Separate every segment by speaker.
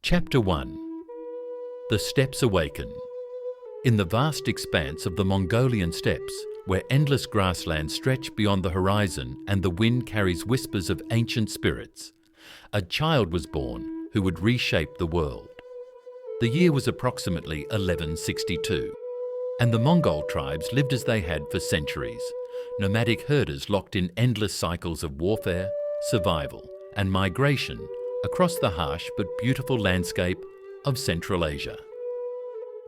Speaker 1: Chapter 1. The Steppes Awaken. In the vast expanse of the Mongolian steppes, where endless grasslands stretch beyond the horizon and the wind carries whispers of ancient spirits, a child was born who would reshape the world. The year was approximately 1162, and the Mongol tribes lived as they had for centuries, nomadic herders locked in endless cycles of warfare, survival, and migration across the harsh but beautiful landscape of Central Asia.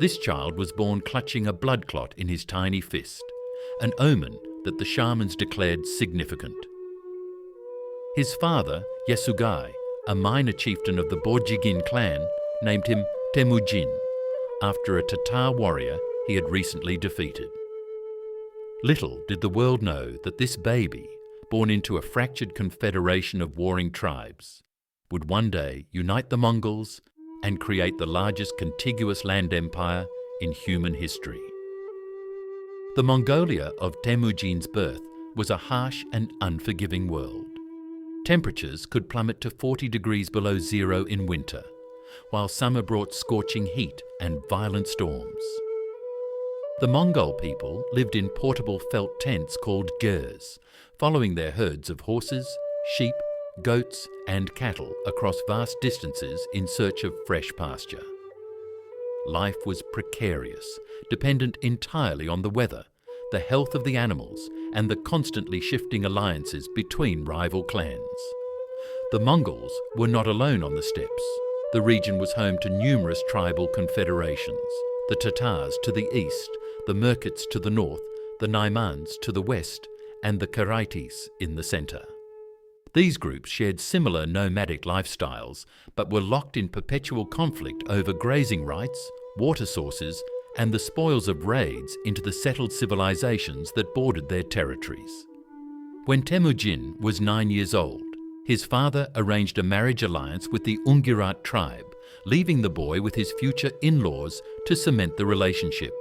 Speaker 1: This child was born clutching a blood clot in his tiny fist, an omen that the shamans declared significant. His father, Yasugai, a minor chieftain of the Borjigin clan, named him Temüjin, after a Tatar warrior he had recently defeated. Little did the world know that this baby, born into a fractured confederation of warring tribes, would one day unite the Mongols and create the largest contiguous land empire in human history. The Mongolia of Temüjin's birth was a harsh and unforgiving world. Temperatures could plummet to 40 degrees below zero in winter, while summer brought scorching heat and violent storms. The Mongol people lived in portable felt tents called gers, following their herds of horses, sheep, goats and cattle across vast distances in search of fresh pasture. Life was precarious, dependent entirely on the weather, the health of the animals, and the constantly shifting alliances between rival clans. The Mongols were not alone on the steppes. The region was home to numerous tribal confederations, the Tatars to the east, the Merkits to the north, the Naimans to the west, and the Karaites in the centre. These groups shared similar nomadic lifestyles, but were locked in perpetual conflict over grazing rights, water sources, and the spoils of raids into the settled civilizations that bordered their territories. When Temüjin was 9 years old, his father arranged a marriage alliance with the Ungirat tribe, leaving the boy with his future in-laws to cement the relationship.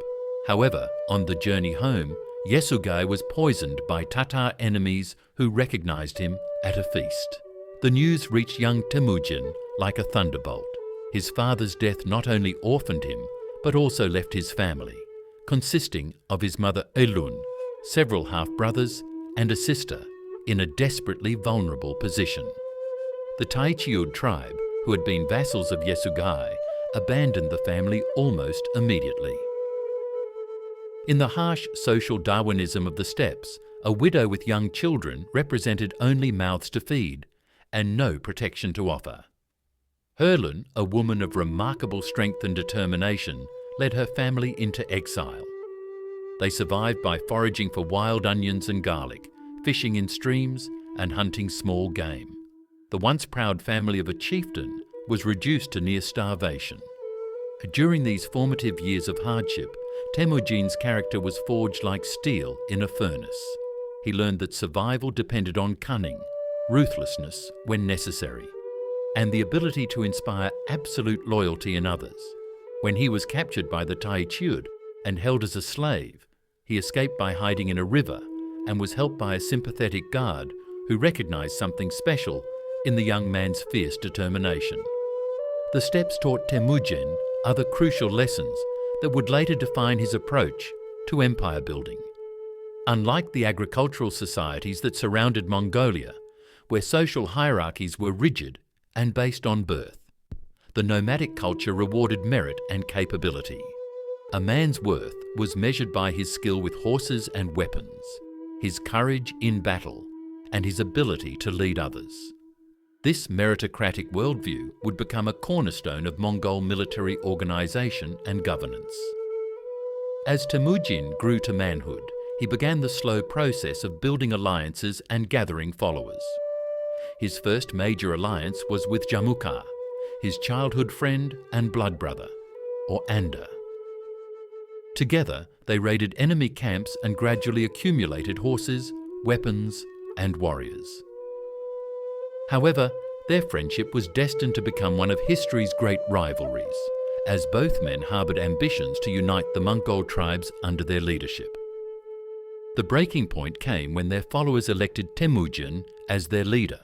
Speaker 1: However, on the journey home, Yasugai was poisoned by Tatar enemies who recognized him at a feast. The news reached young Temüjin like a thunderbolt. His father's death not only orphaned him, but also left his family, consisting of his mother Elun, several half-brothers, and a sister, in a desperately vulnerable position. The Taichiud tribe, who had been vassals of Yasugai, abandoned the family almost immediately. In the harsh social Darwinism of the steppes, a widow with young children represented only mouths to feed and no protection to offer. Herlun, a woman of remarkable strength and determination, led her family into exile. They survived by foraging for wild onions and garlic, fishing in streams, and hunting small game. The once proud family of a chieftain was reduced to near starvation. During these formative years of hardship, Temüjin's character was forged like steel in a furnace. He learned that survival depended on cunning, ruthlessness when necessary, and the ability to inspire absolute loyalty in others. When he was captured by the Taichiud and held as a slave, he escaped by hiding in a river and was helped by a sympathetic guard who recognized something special in the young man's fierce determination. The steppes taught Temüjin other crucial lessons that would later define his approach to empire building. Unlike the agricultural societies that surrounded Mongolia, where social hierarchies were rigid and based on birth, the nomadic culture rewarded merit and capability. A man's worth was measured by his skill with horses and weapons, his courage in battle, and his ability to lead others. This meritocratic worldview would become a cornerstone of Mongol military organization and governance. As Temüjin grew to manhood, he began the slow process of building alliances and gathering followers. His first major alliance was with Jamukha, his childhood friend and blood brother, or Anda. Together, they raided enemy camps and gradually accumulated horses, weapons, and warriors. However, their friendship was destined to become one of history's great rivalries, as both men harbored ambitions to unite the Mongol tribes under their leadership. The breaking point came when their followers elected Temüjin as their leader,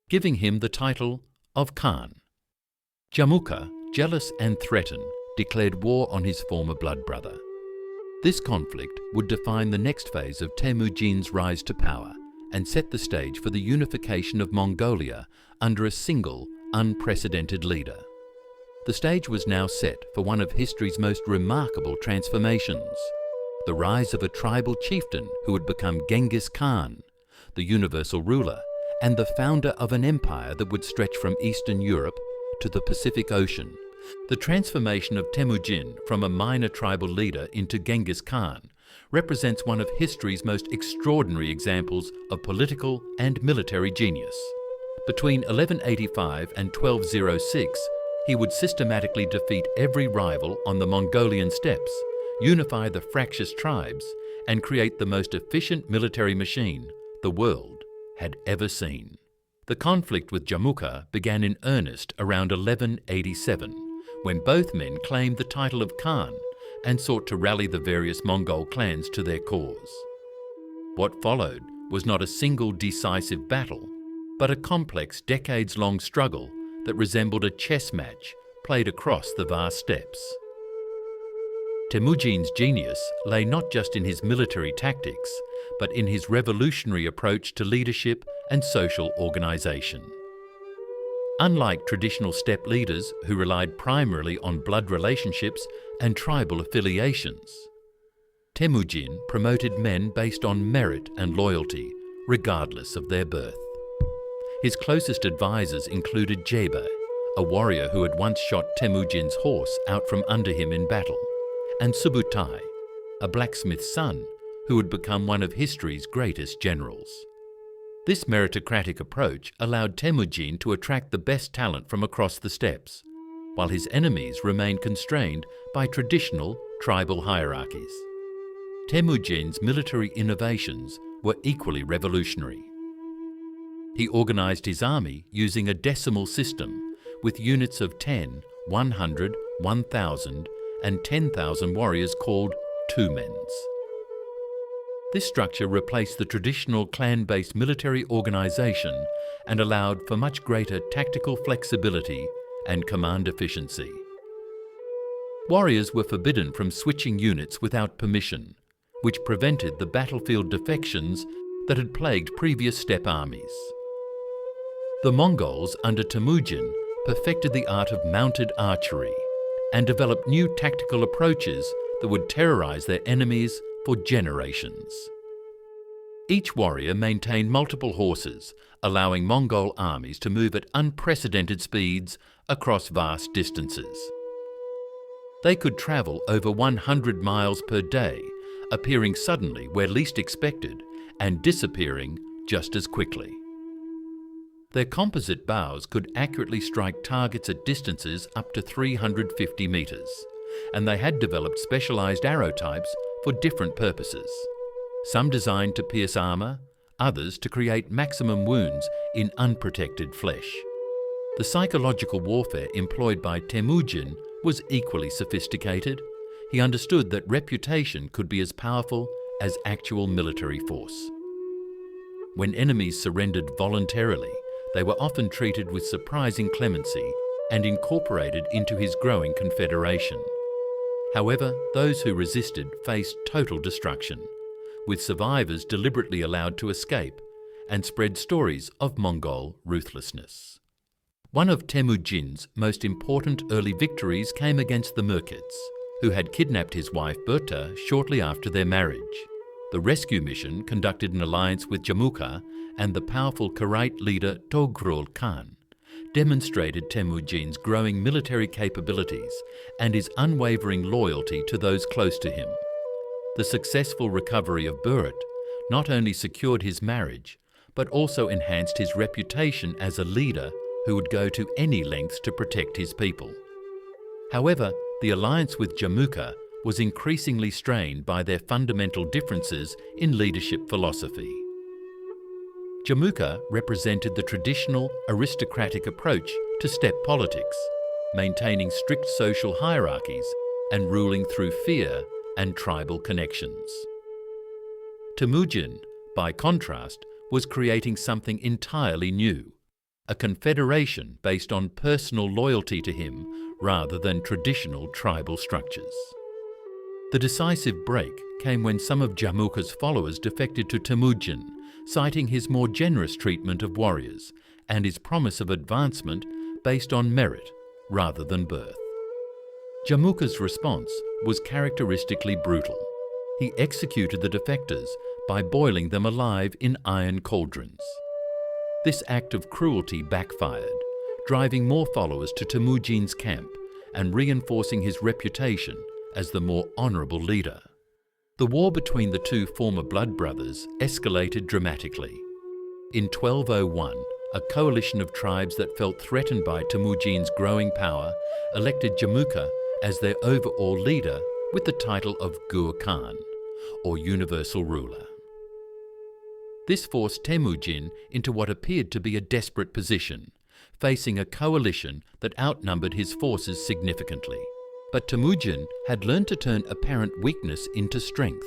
Speaker 1: giving him the title of Khan. Jamukha, jealous and threatened, declared war on his former blood brother. This conflict would define the next phase of Temujin's rise to power and set the stage for the unification of Mongolia under a single, unprecedented leader. The stage was now set for one of history's most remarkable transformations: the rise of a tribal chieftain who would become Genghis Khan, the universal ruler and the founder of an empire that would stretch from Eastern Europe to the Pacific Ocean. The transformation of Temüjin from a minor tribal leader into Genghis Khan represents one of history's most extraordinary examples of political and military genius. Between 1185 and 1206, he would systematically defeat every rival on the Mongolian steppes, unify the fractious tribes, and create the most efficient military machine the world had ever seen. The conflict with Jamukha began in earnest around 1187, when both men claimed the title of Khan and sought to rally the various Mongol clans to their cause. What followed was not a single decisive battle, but a complex decades-long struggle that resembled a chess match played across the vast steppes. Temujin's genius lay not just in his military tactics, but in his revolutionary approach to leadership and social organization. Unlike traditional steppe leaders who relied primarily on blood relationships and tribal affiliations, Temujin promoted men based on merit and loyalty, regardless of their birth. His closest advisors included Jebe, a warrior who had once shot Temujin's horse out from under him in battle, and Subutai, a blacksmith's son who would become one of history's greatest generals. This meritocratic approach allowed Temujin to attract the best talent from across the steppes, while his enemies remained constrained by traditional tribal hierarchies. Temujin's military innovations were equally revolutionary. He organized his army using a decimal system with units of 10, 100, 1,000 and 10,000 warriors called tumens. This structure replaced the traditional clan-based military organization and allowed for much greater tactical flexibility and command efficiency. Warriors were forbidden from switching units without permission, which prevented the battlefield defections that had plagued previous steppe armies. The Mongols under Temujin perfected the art of mounted archery and developed new tactical approaches that would terrorize their enemies for generations. Each warrior maintained multiple horses, allowing Mongol armies to move at unprecedented speeds across vast distances. They could travel over 100 miles per day, appearing suddenly where least expected and disappearing just as quickly. Their composite bows could accurately strike targets at distances up to 350 meters, and they had developed specialized arrow types for different purposes, some designed to pierce armor, others to create maximum wounds in unprotected flesh. The psychological warfare employed by Temujin was equally sophisticated. He understood that reputation could be as powerful as actual military force. When enemies surrendered voluntarily, they were often treated with surprising clemency and incorporated into his growing confederation. However, those who resisted faced total destruction, with survivors deliberately allowed to escape and spread stories of Mongol ruthlessness. One of Temujin's most important early victories came against the Merkits, who had kidnapped his wife Berta shortly after their marriage. The rescue mission, conducted in alliance with Jamukha and the powerful Karaite leader Togrul Khan, demonstrated Temujin's growing military capabilities and his unwavering loyalty to those close to him. The successful recovery of Burat not only secured his marriage, but also enhanced his reputation as a leader who would go to any lengths to protect his people. However, the alliance with Jamukha was increasingly strained by their fundamental differences in leadership philosophy. Jamukha represented the traditional aristocratic approach to steppe politics, maintaining strict social hierarchies and ruling through fear and tribal connections. Temujin, by contrast, was creating something entirely new: a confederation based on personal loyalty to him rather than traditional tribal structures. The decisive break came when some of Jamuka's followers defected to Temüjin, citing his more generous treatment of warriors and his promise of advancement based on merit rather than birth. Jamuka's response was characteristically brutal. He executed the defectors by boiling them alive in iron cauldrons. This act of cruelty backfired, driving more followers to Temüjin's camp and reinforcing his reputation as the more honourable leader. The war between the two former blood brothers escalated dramatically. In 1201, a coalition of tribes that felt threatened by Temüjin's growing power elected Jamuka as their overall leader with the title of Gur Khan, or universal ruler. This forced Temüjin into what appeared to be a desperate position, facing a coalition that outnumbered his forces significantly. But Temüjin had learned to turn apparent weakness into strength.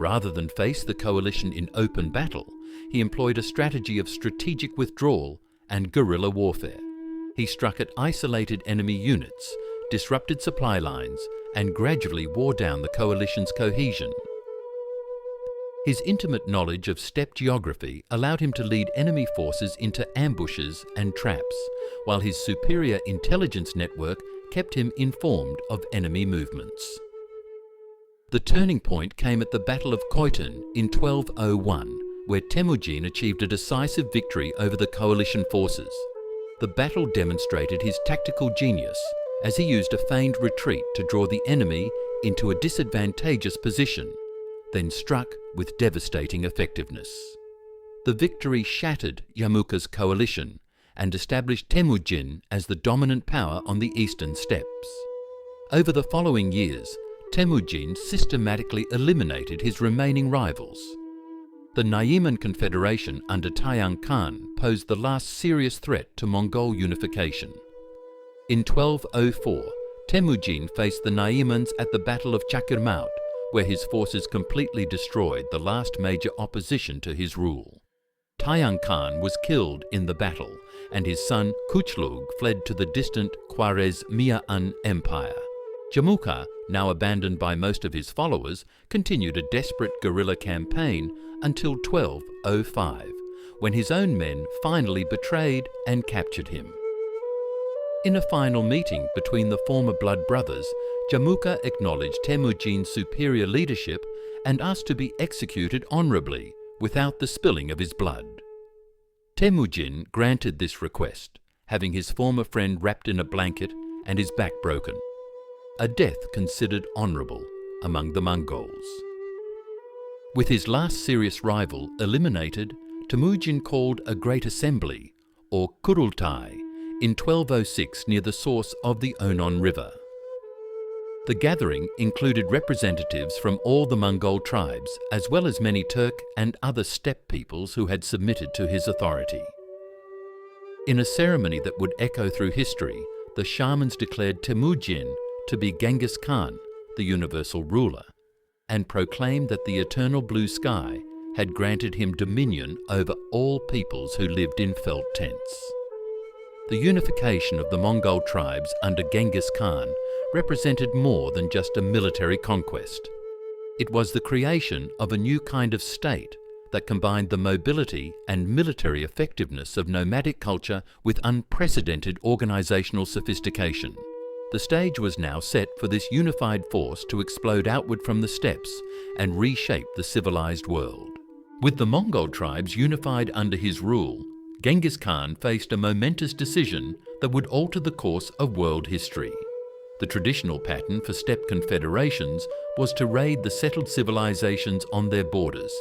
Speaker 1: Rather than face the coalition in open battle, he employed a strategy of strategic withdrawal and guerrilla warfare. He struck at isolated enemy units, disrupted supply lines, and gradually wore down the coalition's cohesion. His intimate knowledge of steppe geography allowed him to lead enemy forces into ambushes and traps, while his superior intelligence network kept him informed of enemy movements. The turning point came at the Battle of Khoitan in 1201, where Temüjin achieved a decisive victory over the coalition forces. The battle demonstrated his tactical genius, as he used a feigned retreat to draw the enemy into a disadvantageous position, then struck with devastating effectiveness. The victory shattered Jamuka's coalition and established Temüjin as the dominant power on the eastern steppes. Over the following years, Temüjin systematically eliminated his remaining rivals. The Naiman Confederation under Tayang Khan posed the last serious threat to Mongol unification. In 1204, Temüjin faced the Naimans at the Battle of Chakirmaut, where his forces completely destroyed the last major opposition to his rule. Tayang Khan was killed in the battle, and his son Kuchlug fled to the distant Khwarezmian Empire. Jamuka, now abandoned by most of his followers, continued a desperate guerrilla campaign until 1205, when his own men finally betrayed and captured him. In a final meeting between the former blood brothers, Jamuka acknowledged Temüjin's superior leadership and asked to be executed honourably, without the spilling of his blood. Temüjin granted this request, having his former friend wrapped in a blanket and his back broken, a death considered honourable among the Mongols. With his last serious rival eliminated, Temüjin called a great assembly, or Kurultai, in 1206 near the source of the Onon River. The gathering included representatives from all the Mongol tribes, as well as many Turk and other steppe peoples who had submitted to his authority. In a ceremony that would echo through history, the shamans declared Temüjin to be Genghis Khan, the universal ruler, and proclaimed that the eternal blue sky had granted him dominion over all peoples who lived in felt tents. The unification of the Mongol tribes under Genghis Khan represented more than just a military conquest. It was the creation of a new kind of state that combined the mobility and military effectiveness of nomadic culture with unprecedented organizational sophistication. The stage was now set for this unified force to explode outward from the steppes and reshape the civilized world. With the Mongol tribes unified under his rule, Genghis Khan faced a momentous decision that would alter the course of world history. The traditional pattern for steppe confederations was to raid the settled civilizations on their borders,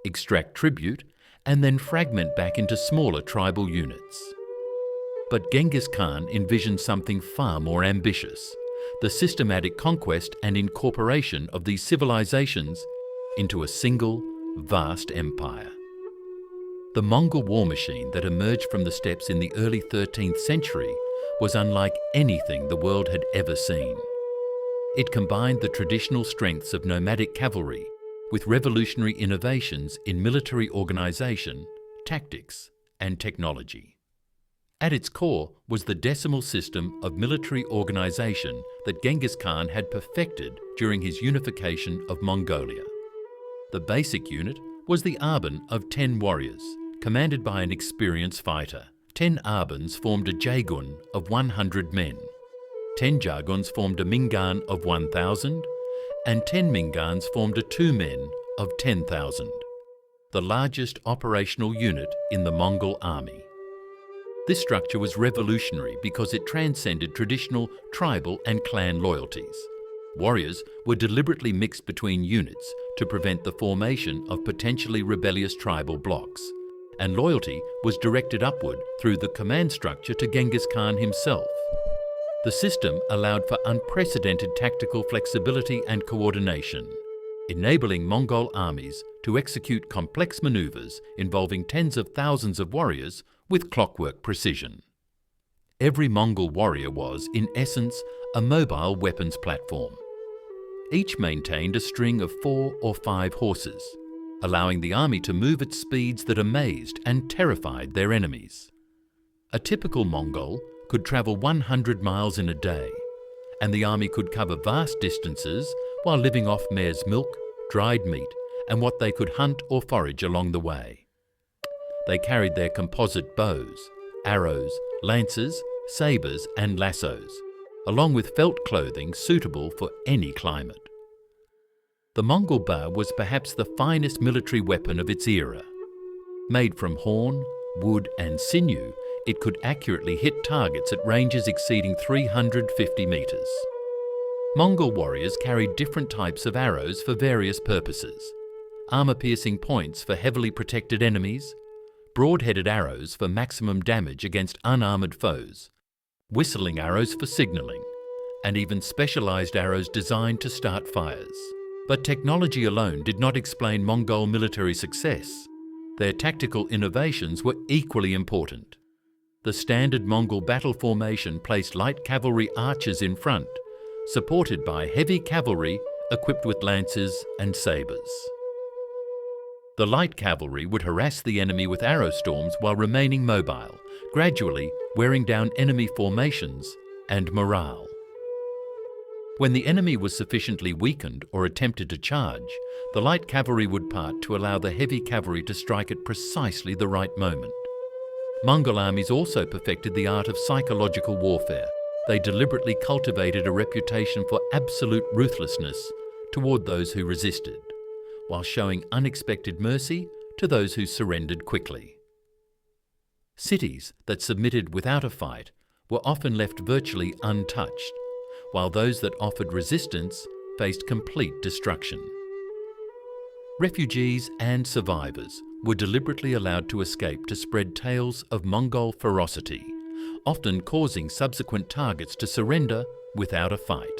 Speaker 1: extract tribute, and then fragment back into smaller tribal units. But Genghis Khan envisioned something far more ambitious: the systematic conquest and incorporation of these civilizations into a single, vast empire. The Mongol war machine that emerged from the steppes in the early 13th century was unlike anything the world had ever seen. It combined the traditional strengths of nomadic cavalry with revolutionary innovations in military organization, tactics, and technology. At its core was the decimal system of military organisation that Genghis Khan had perfected during his unification of Mongolia. The basic unit was the arban of 10 warriors, commanded by an experienced fighter. 10 arbans formed a jagun of 100 men. 10 jaguns formed a mingan of 1,000, and 10 mingans formed a 2 men of 10,000, the largest operational unit in the Mongol army. This structure was revolutionary because it transcended traditional tribal and clan loyalties. Warriors were deliberately mixed between units to prevent the formation of potentially rebellious tribal blocs, and loyalty was directed upward through the command structure to Genghis Khan himself. The system allowed for unprecedented tactical flexibility and coordination, enabling Mongol armies to execute complex maneuvers involving tens of thousands of warriors with clockwork precision. Every Mongol warrior was, in essence, a mobile weapons platform. Each maintained a string of 4 or 5 horses, allowing the army to move at speeds that amazed and terrified their enemies. A typical Mongol could travel 100 miles in a day, and the army could cover vast distances while living off mare's milk, dried meat, and what they could hunt or forage along the way. They carried their composite bows, arrows, lances, sabres, and lassos, along with felt clothing suitable for any climate. The Mongol bow was perhaps the finest military weapon of its era. Made from horn, wood, and sinew, it could accurately hit targets at ranges exceeding 350 metres. Mongol warriors carried different types of arrows for various purposes: armour-piercing points for heavily protected enemies, broad-headed arrows for maximum damage against unarmoured foes, whistling arrows for signalling, and even specialised arrows designed to start fires. But technology alone did not explain Mongol military success. Their tactical innovations were equally important. The standard Mongol battle formation placed light cavalry archers in front, supported by heavy cavalry equipped with lances and sabres. The light cavalry would harass the enemy with arrow storms while remaining mobile, gradually wearing down enemy formations and morale. When the enemy was sufficiently weakened or attempted to charge, the light cavalry would part to allow the heavy cavalry to strike at precisely the right moment. Mongol armies also perfected the art of psychological warfare. They deliberately cultivated a reputation for absolute ruthlessness toward those who resisted, while showing unexpected mercy to those who surrendered quickly. Cities that submitted without a fight were often left virtually untouched, while those that offered resistance faced complete destruction. Refugees and survivors were deliberately allowed to escape to spread tales of Mongol ferocity, often causing subsequent targets to surrender without a fight.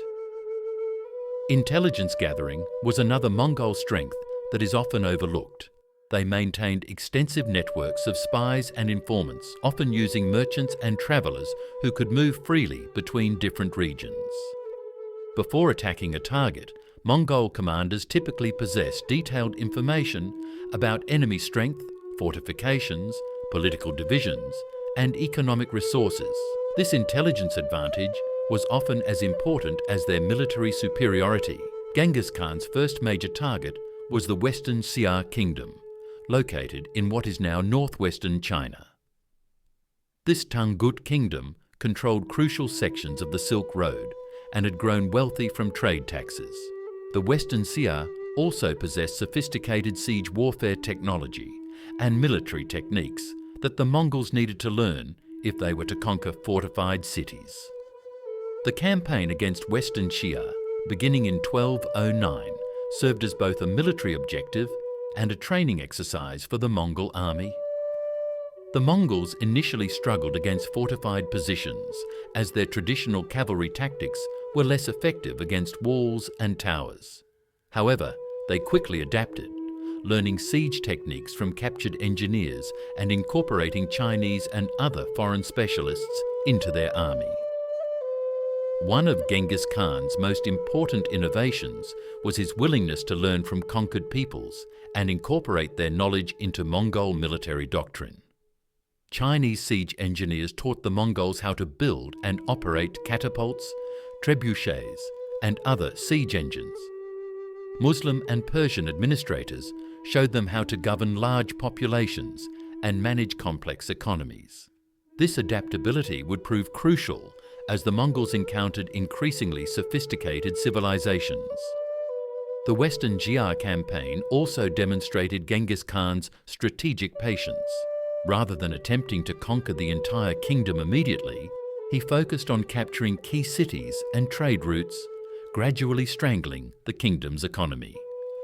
Speaker 1: Intelligence gathering was another Mongol strength that is often overlooked. They maintained extensive networks of spies and informants, often using merchants and travellers who could move freely between different regions. Before attacking a target, Mongol commanders typically possessed detailed information about enemy strength, fortifications, political divisions, and economic resources. This intelligence advantage was often as important as their military superiority. Genghis Khan's first major target was the Western Xia Kingdom, located in what is now northwestern China. This Tangut kingdom controlled crucial sections of the Silk Road and had grown wealthy from trade taxes. The Western Xia also possessed sophisticated siege warfare technology and military techniques that the Mongols needed to learn if they were to conquer fortified cities. The campaign against Western Xia, beginning in 1209, served as both a military objective and a training exercise for the Mongol army. The Mongols initially struggled against fortified positions, as their traditional cavalry tactics were less effective against walls and towers. However, they quickly adapted, learning siege techniques from captured engineers and incorporating Chinese and other foreign specialists into their army. One of Genghis Khan's most important innovations was his willingness to learn from conquered peoples and incorporate their knowledge into Mongol military doctrine. Chinese siege engineers taught the Mongols how to build and operate catapults, trebuchets, and other siege engines. Muslim and Persian administrators showed them how to govern large populations and manage complex economies. This adaptability would prove crucial as the Mongols encountered increasingly sophisticated civilizations. The Western Jia campaign also demonstrated Genghis Khan's strategic patience. Rather than attempting to conquer the entire kingdom immediately, he focused on capturing key cities and trade routes, gradually strangling the kingdom's economy.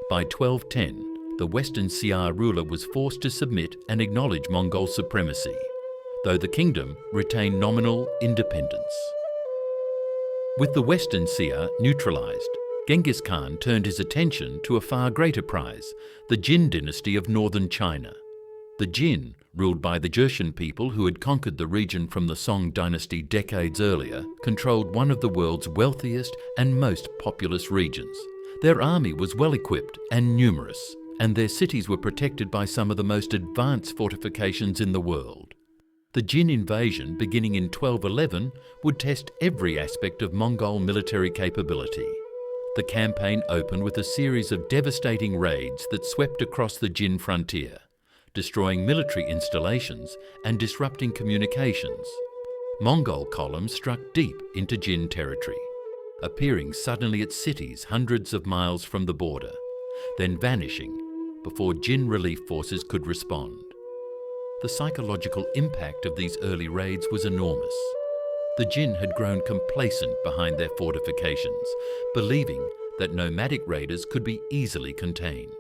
Speaker 1: By 1210, the Western Xia ruler was forced to submit and acknowledge Mongol supremacy, though the kingdom retained nominal independence. With the Western Xia neutralized, Genghis Khan turned his attention to a far greater prize, the Jin dynasty of northern China. The Jin, ruled by the Jurchen people who had conquered the region from the Song dynasty decades earlier, controlled one of the world's wealthiest and most populous regions. Their army was well equipped and numerous, and their cities were protected by some of the most advanced fortifications in the world. The Jin invasion, beginning in 1211, would test every aspect of Mongol military capability. The campaign opened with a series of devastating raids that swept across the Jin frontier, destroying military installations and disrupting communications. Mongol columns struck deep into Jin territory, appearing suddenly at cities hundreds of miles from the border, then vanishing before Jin relief forces could respond. The psychological impact of these early raids was enormous. The Jin had grown complacent behind their fortifications, believing that nomadic raiders could be easily contained.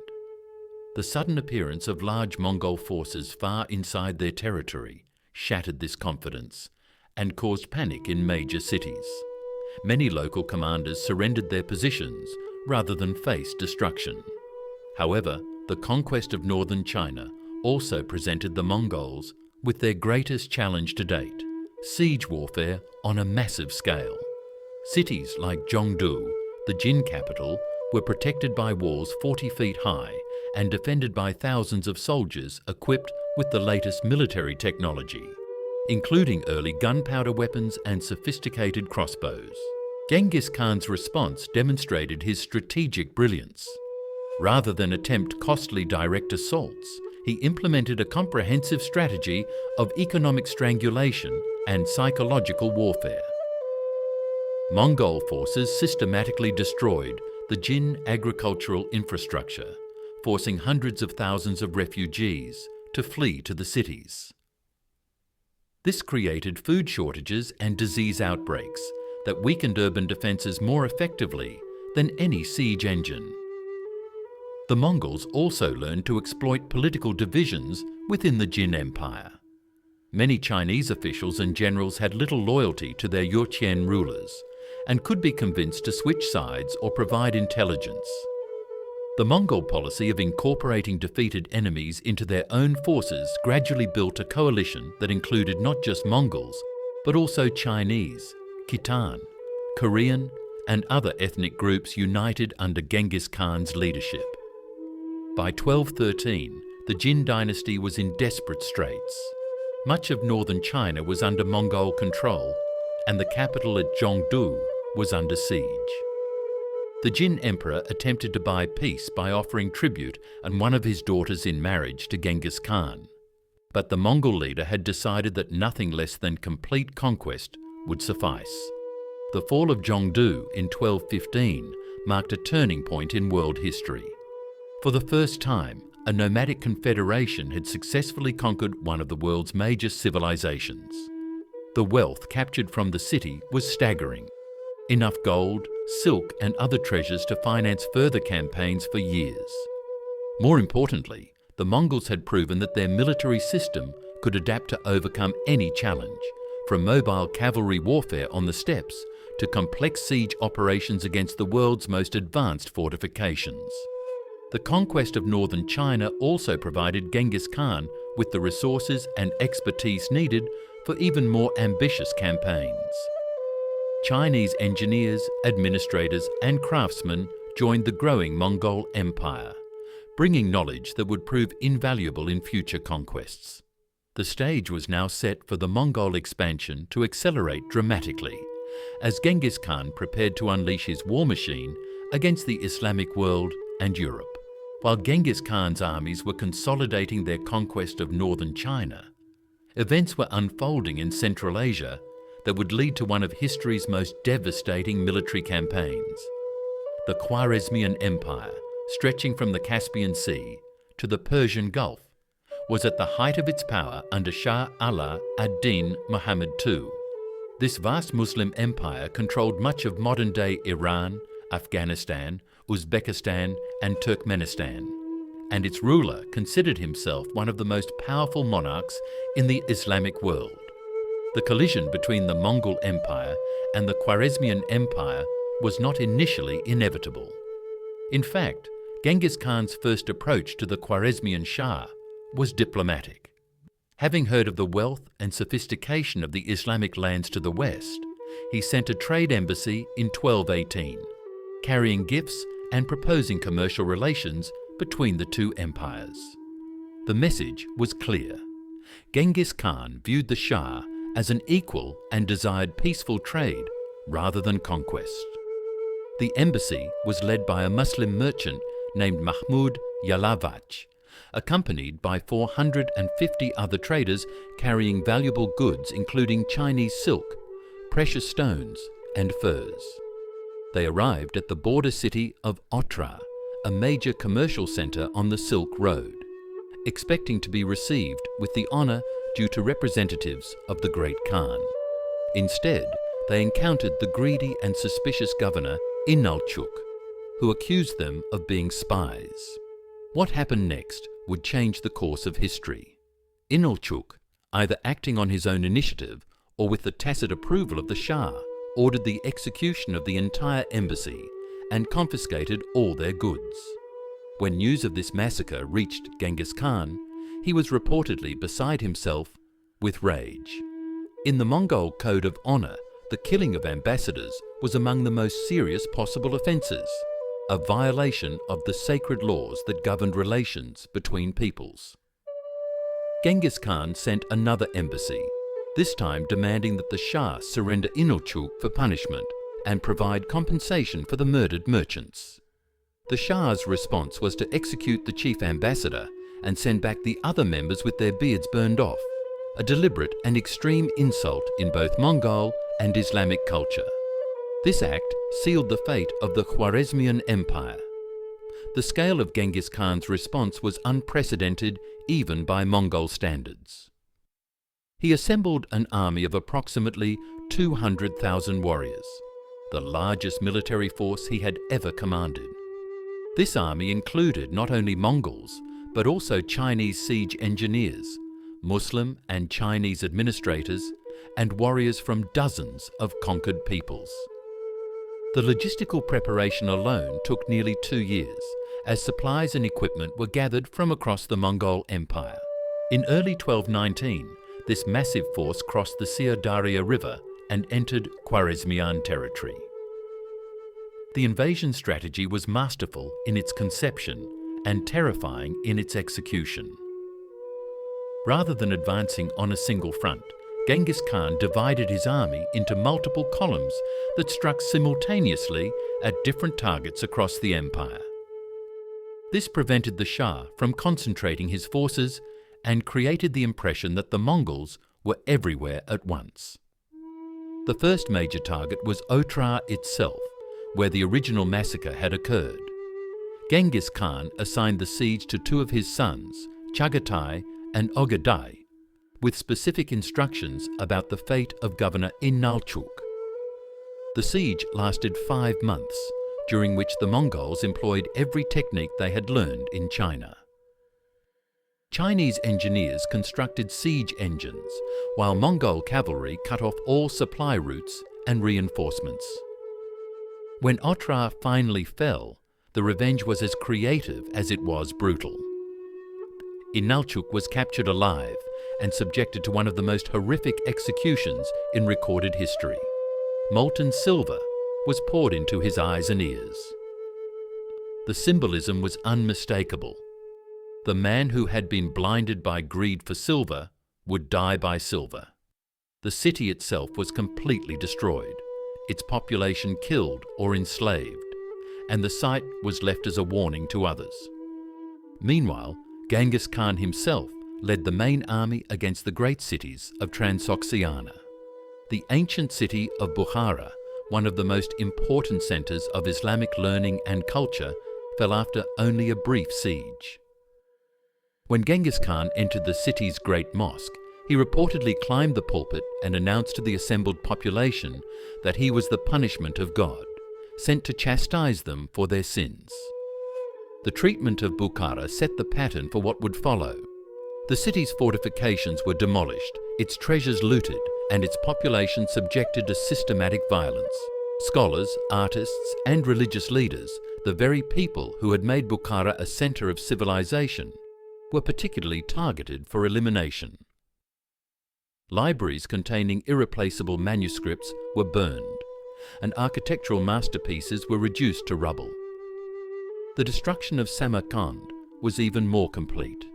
Speaker 1: The sudden appearance of large Mongol forces far inside their territory shattered this confidence and caused panic in major cities. Many local commanders surrendered their positions rather than face destruction. However, the conquest of northern China also presented the Mongols with their greatest challenge to date: siege warfare on a massive scale. Cities like Zhongdu, the Jin capital, were protected by walls 40 feet high and defended by thousands of soldiers equipped with the latest military technology, including early gunpowder weapons and sophisticated crossbows. Genghis Khan's response demonstrated his strategic brilliance. Rather than attempt costly direct assaults, he implemented a comprehensive strategy of economic strangulation and psychological warfare. Mongol forces systematically destroyed the Jin agricultural infrastructure, forcing hundreds of thousands of refugees to flee to the cities. This created food shortages and disease outbreaks that weakened urban defences more effectively than any siege engine. The Mongols also learned to exploit political divisions within the Jin Empire. Many Chinese officials and generals had little loyalty to their Yuetian rulers and could be convinced to switch sides or provide intelligence. The Mongol policy of incorporating defeated enemies into their own forces gradually built a coalition that included not just Mongols, but also Chinese, Khitan, Korean, and other ethnic groups united under Genghis Khan's leadership. By 1213, the Jin dynasty was in desperate straits. Much of northern China was under Mongol control, and the capital at Zhongdu was under siege. The Jin emperor attempted to buy peace by offering tribute and one of his daughters in marriage to Genghis Khan. But the Mongol leader had decided that nothing less than complete conquest would suffice. The fall of Zhongdu in 1215 marked a turning point in world history. For the first time, a nomadic confederation had successfully conquered one of the world's major civilizations. The wealth captured from the city was staggering. Enough gold, silk, and other treasures to finance further campaigns for years. More importantly, the Mongols had proven that their military system could adapt to overcome any challenge, from mobile cavalry warfare on the steppes to complex siege operations against the world's most advanced fortifications. The conquest of northern China also provided Genghis Khan with the resources and expertise needed for even more ambitious campaigns. Chinese engineers, administrators, and craftsmen joined the growing Mongol Empire, bringing knowledge that would prove invaluable in future conquests. The stage was now set for the Mongol expansion to accelerate dramatically, as Genghis Khan prepared to unleash his war machine against the Islamic world and Europe. While Genghis Khan's armies were consolidating their conquest of northern China, events were unfolding in Central Asia that would lead to one of history's most devastating military campaigns. The Khwarezmian Empire, stretching from the Caspian Sea to the Persian Gulf, was at the height of its power under Shah Ala ad-Din Muhammad II. This vast Muslim empire controlled much of modern-day Iran, Afghanistan, Uzbekistan and Turkmenistan, and its ruler considered himself one of the most powerful monarchs in the Islamic world. The collision between the Mongol Empire and the Khwarezmian Empire was not initially inevitable. In fact, Genghis Khan's first approach to the Khwarezmian Shah was diplomatic. Having heard of the wealth and sophistication of the Islamic lands to the west, he sent a trade embassy in 1218, carrying gifts and proposing commercial relations between the two empires. The message was clear. Genghis Khan viewed the Shah as an equal and desired peaceful trade rather than conquest. The embassy was led by a Muslim merchant named Mahmud Yalavach, accompanied by 450 other traders carrying valuable goods including Chinese silk, precious stones and furs. They arrived at the border city of Otrar, a major commercial centre on the Silk Road, expecting to be received with the honour due to representatives of the Great Khan. Instead, they encountered the greedy and suspicious governor Inalchuk, who accused them of being spies. What happened next would change the course of history. Inalchuk, either acting on his own initiative or with the tacit approval of the Shah, ordered the execution of the entire embassy and confiscated all their goods. When news of this massacre reached Genghis Khan, he was reportedly beside himself with rage. In the Mongol Code of Honour, the killing of ambassadors was among the most serious possible offences, a violation of the sacred laws that governed relations between peoples. Genghis Khan sent another embassy, this time demanding that the Shah surrender Inalchuk for punishment and provide compensation for the murdered merchants. The Shah's response was to execute the chief ambassador and send back the other members with their beards burned off, a deliberate and extreme insult in both Mongol and Islamic culture. This act sealed the fate of the Khwarezmian Empire. The scale of Genghis Khan's response was unprecedented even by Mongol standards. He assembled an army of approximately 200,000 warriors, the largest military force he had ever commanded. This army included not only Mongols, but also Chinese siege engineers, Muslim and Chinese administrators, and warriors from dozens of conquered peoples. The logistical preparation alone took nearly 2 years, as supplies and equipment were gathered from across the Mongol Empire. In early 1219, this massive force crossed the Syr-Darya River and entered Khwarezmian territory. The invasion strategy was masterful in its conception and terrifying in its execution. Rather than advancing on a single front, Genghis Khan divided his army into multiple columns that struck simultaneously at different targets across the empire. This prevented the Shah from concentrating his forces and created the impression that the Mongols were everywhere at once. The first major target was Otrar itself, where the original massacre had occurred. Genghis Khan assigned the siege to 2 of his sons, Chagatai and Ogadai, with specific instructions about the fate of Governor Inalchuk. The siege lasted 5 months, during which the Mongols employed every technique they had learned in China. Chinese engineers constructed siege engines, while Mongol cavalry cut off all supply routes and reinforcements. When Otrar finally fell, the revenge was as creative as it was brutal. Inalchuk was captured alive and subjected to one of the most horrific executions in recorded history. Molten silver was poured into his eyes and ears. The symbolism was unmistakable. The man who had been blinded by greed for silver would die by silver. The city itself was completely destroyed, its population killed or enslaved, and the site was left as a warning to others. Meanwhile, Genghis Khan himself led the main army against the great cities of Transoxiana. The ancient city of Bukhara, one of the most important centres of Islamic learning and culture, fell after only a brief siege. When Genghis Khan entered the city's great mosque, he reportedly climbed the pulpit and announced to the assembled population that he was the punishment of God, sent to chastise them for their sins. The treatment of Bukhara set the pattern for what would follow. The city's fortifications were demolished, its treasures looted, and its population subjected to systematic violence. Scholars, artists, and religious leaders, the very people who had made Bukhara a centre of civilization, were particularly targeted for elimination. Libraries containing irreplaceable manuscripts were burned, and architectural masterpieces were reduced to rubble. The destruction of Samarkand was even more complete.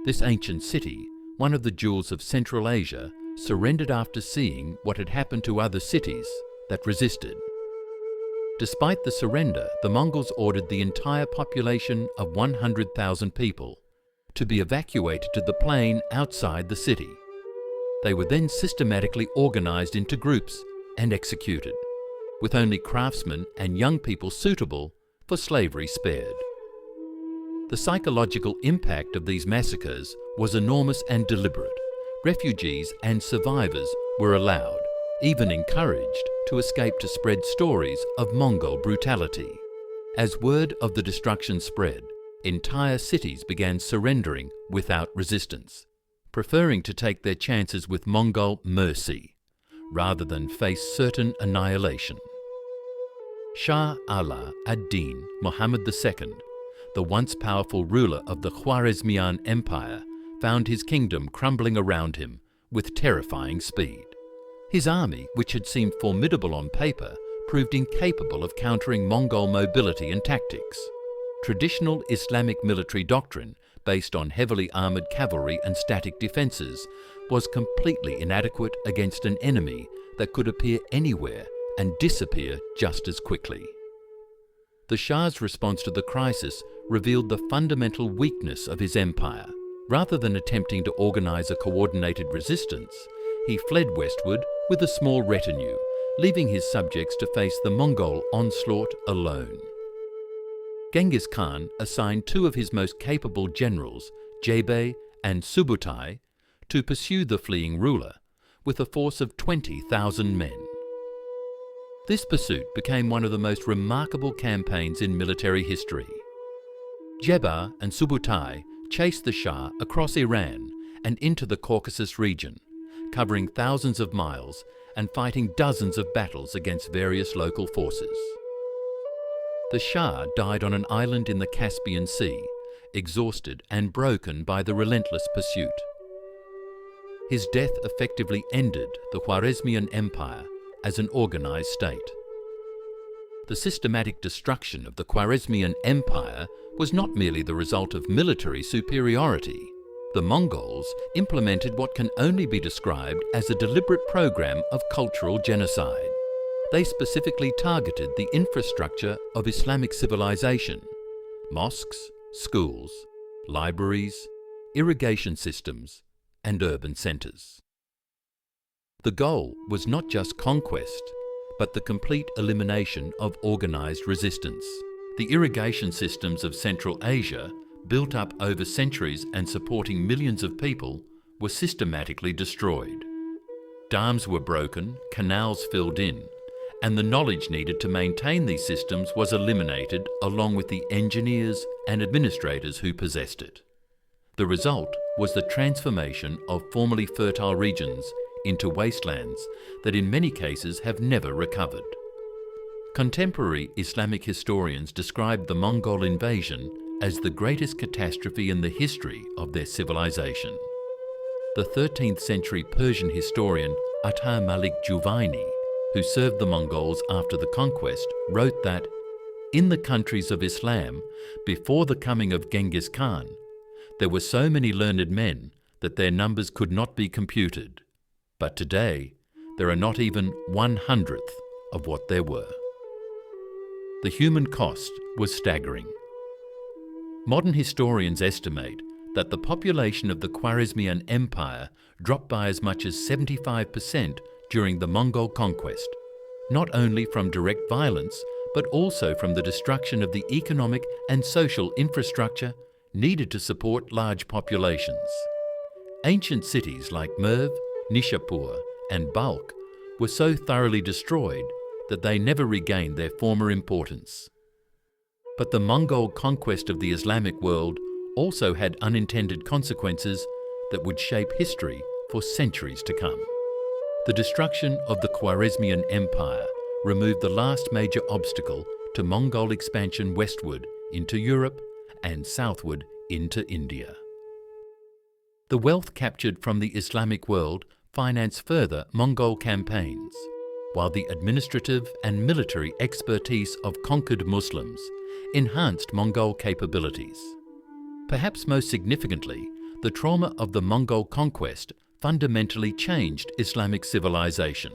Speaker 1: This ancient city, one of the jewels of Central Asia, surrendered after seeing what had happened to other cities that resisted. Despite the surrender, the Mongols ordered the entire population of 100,000 people to be evacuated to the plain outside the city. They were then systematically organized into groups and executed, with only craftsmen and young people suitable for slavery spared. The psychological impact of these massacres was enormous and deliberate. Refugees and survivors were allowed, even encouraged, to escape to spread stories of Mongol brutality. As word of the destruction spread, entire cities began surrendering without resistance, preferring to take their chances with Mongol mercy, rather than face certain annihilation. Shah Ala ad-Din Muhammad II, the once powerful ruler of the Khwarezmian Empire, found his kingdom crumbling around him with terrifying speed. His army, which had seemed formidable on paper, proved incapable of countering Mongol mobility and tactics. Traditional Islamic military doctrine, based on heavily armoured cavalry and static defences, was completely inadequate against an enemy that could appear anywhere and disappear just as quickly. The Shah's response to the crisis revealed the fundamental weakness of his empire. Rather than attempting to organise a coordinated resistance, he fled westward with a small retinue, leaving his subjects to face the Mongol onslaught alone. Genghis Khan assigned two of his most capable generals, Jebei and Subutai, to pursue the fleeing ruler with a force of 20,000 men. This pursuit became one of the most remarkable campaigns in military history. Jebei and Subutai chased the Shah across Iran and into the Caucasus region, covering thousands of miles and fighting dozens of battles against various local forces. The Shah died on an island in the Caspian Sea, exhausted and broken by the relentless pursuit. His death effectively ended the Khwarezmian Empire as an organized state. The systematic destruction of the Khwarezmian Empire was not merely the result of military superiority. The Mongols implemented what can only be described as a deliberate program of cultural genocide. They specifically targeted the infrastructure of Islamic civilization: mosques, schools, libraries, irrigation systems, and urban centers. The goal was not just conquest, but the complete elimination of organized resistance. The irrigation systems of Central Asia, built up over centuries and supporting millions of people, were systematically destroyed. Dams were broken, canals filled in, and the knowledge needed to maintain these systems was eliminated, along with the engineers and administrators who possessed it. The result was the transformation of formerly fertile regions into wastelands that in many cases have never recovered. Contemporary Islamic historians described the Mongol invasion as the greatest catastrophe in the history of their civilization. The 13th century Persian historian Atta Malik Juvaini, who served the Mongols after the conquest, wrote that, "In the countries of Islam, before the coming of Genghis Khan, there were so many learned men that their numbers could not be computed, but today there are not even 1/100th of what there were. The human cost was staggering. Modern historians estimate that the population of the Khwarezmian Empire dropped by as much as 75% during the Mongol conquest, not only from direct violence, but also from the destruction of the economic and social infrastructure needed to support large populations. Ancient cities like Merv, Nishapur, and Balkh were so thoroughly destroyed that they never regained their former importance. But the Mongol conquest of the Islamic world also had unintended consequences that would shape history for centuries to come. The destruction of the Khwarezmian Empire removed the last major obstacle to Mongol expansion westward into Europe and southward into India. The wealth captured from the Islamic world financed further Mongol campaigns, while the administrative and military expertise of conquered Muslims enhanced Mongol capabilities. Perhaps most significantly, the trauma of the Mongol conquest fundamentally changed Islamic civilization.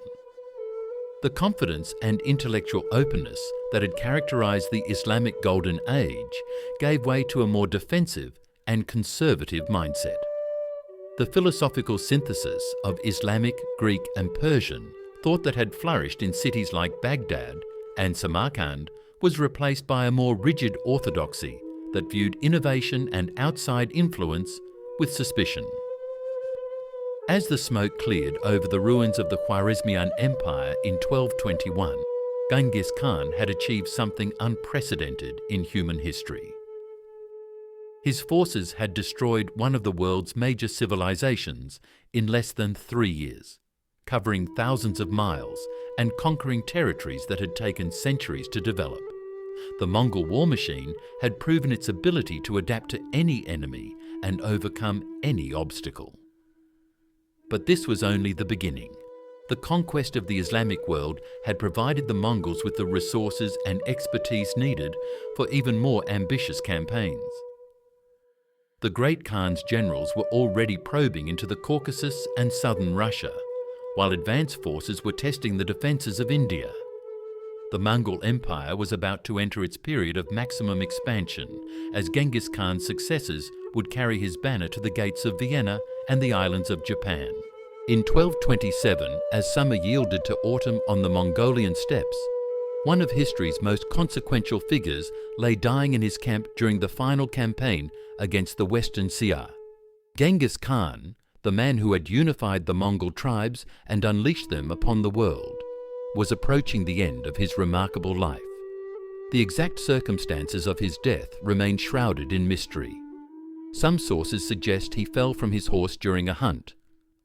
Speaker 1: The confidence and intellectual openness that had characterized the Islamic Golden Age gave way to a more defensive and conservative mindset. The philosophical synthesis of Islamic, Greek, and Persian thought that had flourished in cities like Baghdad and Samarkand was replaced by a more rigid orthodoxy that viewed innovation and outside influence with suspicion. As the smoke cleared over the ruins of the Khwarezmian Empire in 1221, Genghis Khan had achieved something unprecedented in human history. His forces had destroyed one of the world's major civilizations in less than 3 years, covering thousands of miles and conquering territories that had taken centuries to develop. The Mongol war machine had proven its ability to adapt to any enemy and overcome any obstacle. But this was only the beginning. The conquest of the Islamic world had provided the Mongols with the resources and expertise needed for even more ambitious campaigns. The Great Khan's generals were already probing into the Caucasus and southern Russia, while advanced forces were testing the defences of India. The Mongol Empire was about to enter its period of maximum expansion, as Genghis Khan's successors would carry his banner to the gates of Vienna and the islands of Japan. In 1227, as summer yielded to autumn on the Mongolian steppes, one of history's most consequential figures lay dying in his camp during the final campaign against the Western Siar. Genghis Khan, the man who had unified the Mongol tribes and unleashed them upon the world, was approaching the end of his remarkable life. The exact circumstances of his death remain shrouded in mystery. Some sources suggest he fell from his horse during a hunt.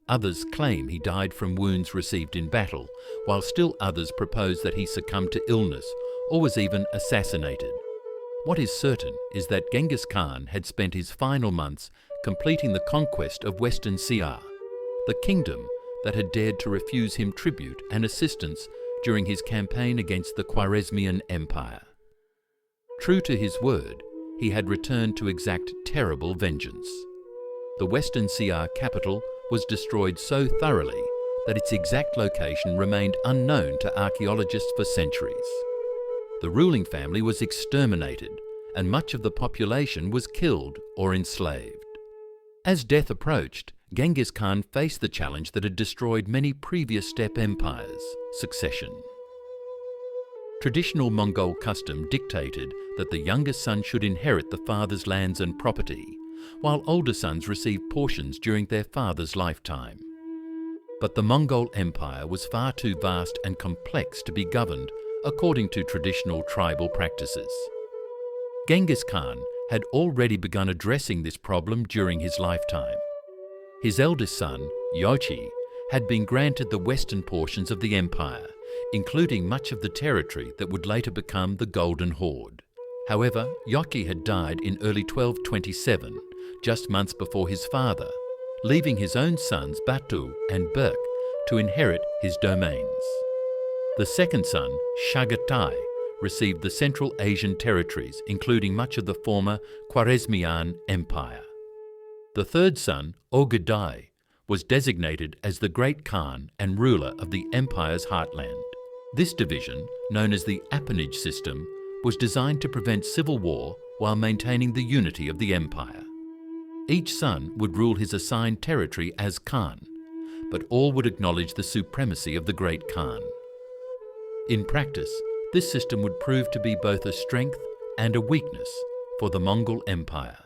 Speaker 1: Others claim he died from wounds received in battle, while still others propose that he succumbed to illness or was even assassinated. What is certain is that Genghis Khan had spent his final months completing the conquest of Western Siar, the kingdom that had dared to refuse him tribute and assistance during his campaign against the Khwarezmian Empire. True to his word, he had returned to exact terrible vengeance. The Western Siar capital was destroyed so thoroughly that its exact location remained unknown to archaeologists for centuries. The ruling family was exterminated, and much of the population was killed or enslaved. As death approached, Genghis Khan faced the challenge that had destroyed many previous steppe empires: succession. Traditional Mongol custom dictated that the youngest son should inherit the father's lands and property, while older sons received portions during their father's lifetime. But the Mongol Empire was far too vast and complex to be governed according to traditional tribal practices. Genghis Khan had already begun addressing this problem during his lifetime. His eldest son, Yochi, had been granted the western portions of the empire, including much of the territory that would later become the Golden Horde. However, Yochi had died in early 1227, just months before his father, leaving his own sons Batu and Berk to inherit his domains. The second son, Chagatai, received the Central Asian territories, including much of the former Khwarezmian Empire. The third son, Ogedai, was designated as the Great Khan and ruler of the empire's heartland. This division, known as the appanage system, was designed to prevent civil war while maintaining the unity of the empire. Each son would rule his assigned territory as Khan, but all would acknowledge the supremacy of the Great Khan. In practice, this system would prove to be both a strength and a weakness for the Mongol Empire,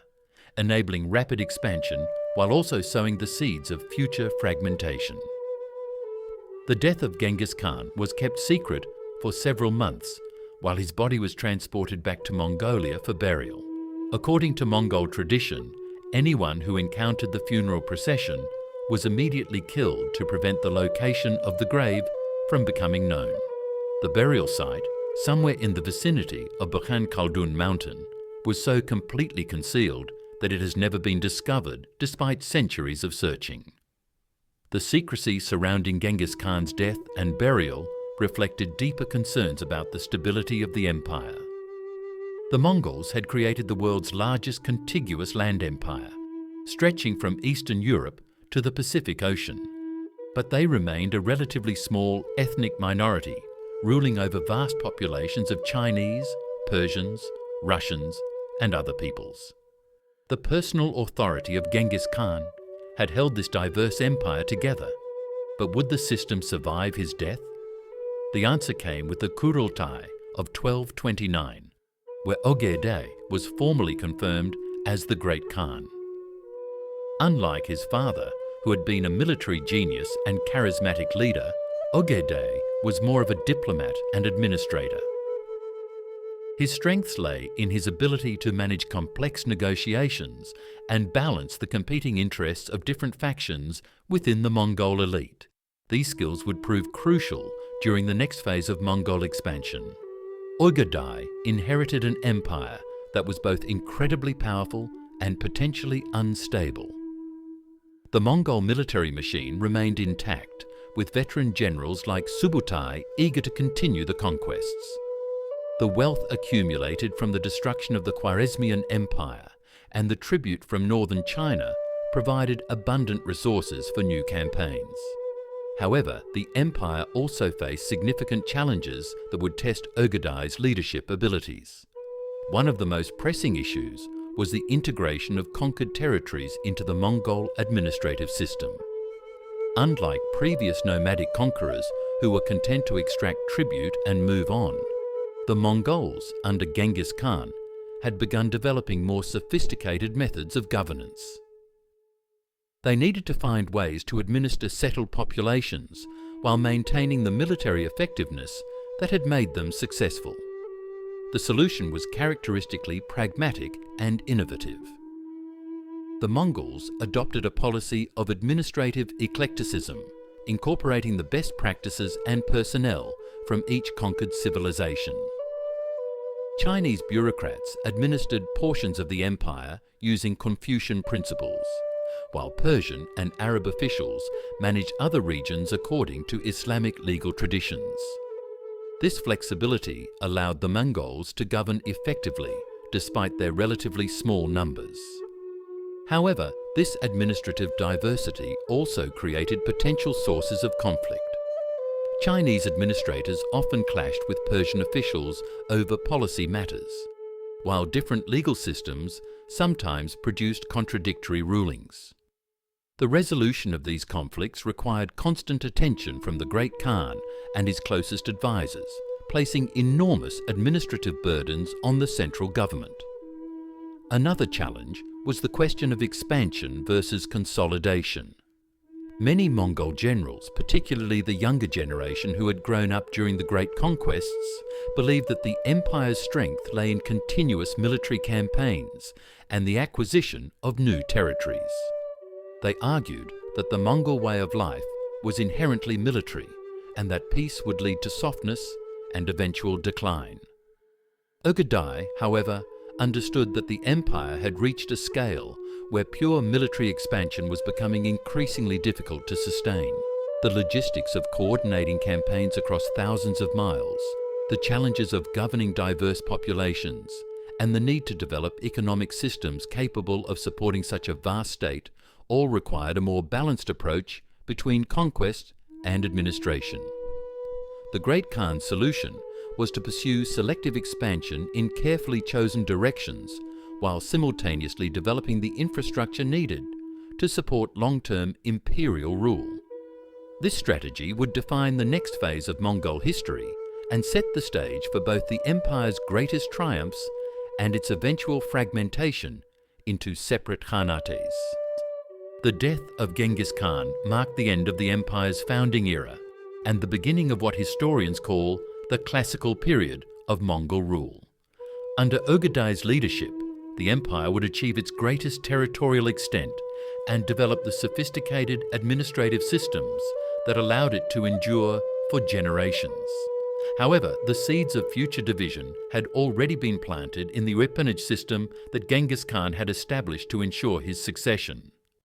Speaker 1: enabling rapid expansion while also sowing the seeds of future fragmentation. The death of Genghis Khan was kept secret for several months while his body was transported back to Mongolia for burial. According to Mongol tradition, anyone who encountered the funeral procession was immediately killed to prevent the location of the grave from becoming known. The burial site, somewhere in the vicinity of Burhan Khaldun mountain, was so completely concealed that it has never been discovered despite centuries of searching. The secrecy surrounding Genghis Khan's death and burial reflected deeper concerns about the stability of the empire. The Mongols had created the world's largest contiguous land empire, stretching from Eastern Europe to the Pacific Ocean. But they remained a relatively small ethnic minority, ruling over vast populations of Chinese, Persians, Russians, and other peoples. The personal authority of Genghis Khan had held this diverse empire together, but would the system survive his death? The answer came with the Kurultai of 1229, where Ogedai was formally confirmed as the Great Khan. Unlike his father, who had been a military genius and charismatic leader, Ogedai was more of a diplomat and administrator. His strengths lay in his ability to manage complex negotiations and balance the competing interests of different factions within the Mongol elite. These skills would prove crucial during the next phase of Mongol expansion. Ogedai inherited an empire that was both incredibly powerful and potentially unstable. The Mongol military machine remained intact, with veteran generals like Subutai eager to continue the conquests. The wealth accumulated from the destruction of the Khwarezmian Empire and the tribute from northern China provided abundant resources for new campaigns. However, the empire also faced significant challenges that would test Ogedai's leadership abilities. One of the most pressing issues was the integration of conquered territories into the Mongol administrative system. Unlike previous nomadic conquerors who were content to extract tribute and move on, the Mongols under Genghis Khan had begun developing more sophisticated methods of governance. They needed to find ways to administer settled populations while maintaining the military effectiveness that had made them successful. The solution was characteristically pragmatic and innovative. The Mongols adopted a policy of administrative eclecticism, incorporating the best practices and personnel from each conquered civilization. Chinese bureaucrats administered portions of the empire using Confucian principles, while Persian and Arab officials managed other regions according to Islamic legal traditions. This flexibility allowed the Mongols to govern effectively despite their relatively small numbers. However, this administrative diversity also created potential sources of conflict. Chinese administrators often clashed with Persian officials over policy matters, while different legal systems sometimes produced contradictory rulings. The resolution of these conflicts required constant attention from the Great Khan and his closest advisors, placing enormous administrative burdens on the central government. Another challenge was the question of expansion versus consolidation. Many Mongol generals, particularly the younger generation who had grown up during the Great Conquests, believed that the empire's strength lay in continuous military campaigns and the acquisition of new territories. They argued that the Mongol way of life was inherently military and that peace would lead to softness and eventual decline. Ogedai, however, understood that the empire had reached a scale where pure military expansion was becoming increasingly difficult to sustain. The logistics of coordinating campaigns across thousands of miles, the challenges of governing diverse populations, and the need to develop economic systems capable of supporting such a vast state all required a more balanced approach between conquest and administration. The Great Khan's solution was to pursue selective expansion in carefully chosen directions while simultaneously developing the infrastructure needed to support long-term imperial rule. This strategy would define the next phase of Mongol history and set the stage for both the empire's greatest triumphs and its eventual fragmentation into separate khanates. The death of Genghis Khan marked the end of the empire's founding era and the beginning of what historians call the classical period of Mongol rule. Under Ögedei's leadership, the empire would achieve its greatest territorial extent and develop the sophisticated administrative systems that allowed it to endure for generations. However, the seeds of future division had already been planted in the weaponage system that Genghis Khan had established to ensure his succession.